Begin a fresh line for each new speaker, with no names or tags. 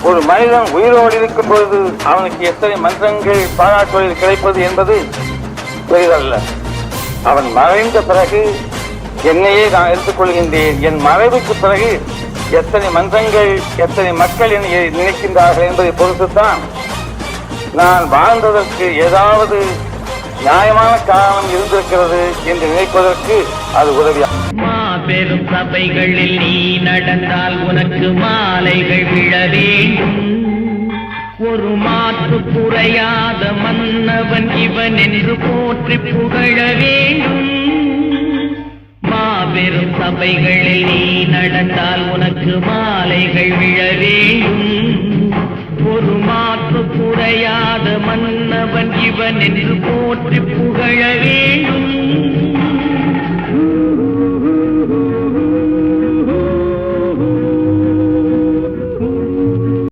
ஒரு மனிதன் உயிரோடு இருக்கும் பொழுது அவனுக்கு எத்தனை மன்றங்கள் பாராட்டுவதில் கிடைப்பது என்பது பெரிதல்ல. அவன் மறைந்த பிறகு என்னையே நான் எடுத்துக்கொள்கின்றேன். என் மறைவுக்கு பிறகு எத்தனை மன்றங்கள் எத்தனை மக்கள் என்னை நினைக்கின்றார்கள் என்பதை பொறுத்துத்தான் நான் வாழ்ந்ததற்கு ஏதாவது நியாயமான காரணம் இருந்திருக்கிறது என்று நினைப்பதற்கு அது உதவியாகும்.
மாபெரும் சபைகளில் நீ நடந்தால் உனக்கு மாலைகள் விழ வேண்டும். ஒரு மாற்று குறையாத மன்னவன் இவன் என்று போற்றி புகழ வேண்டும். மாபெரும் சபைகளில் நீ நடந்தால் உனக்கு மாலைகள் விழ வேண்டும். ஒரு மாற்று குறையாத மன்னவன் இவன் என்று போற்றி புகழ வேண்டும்.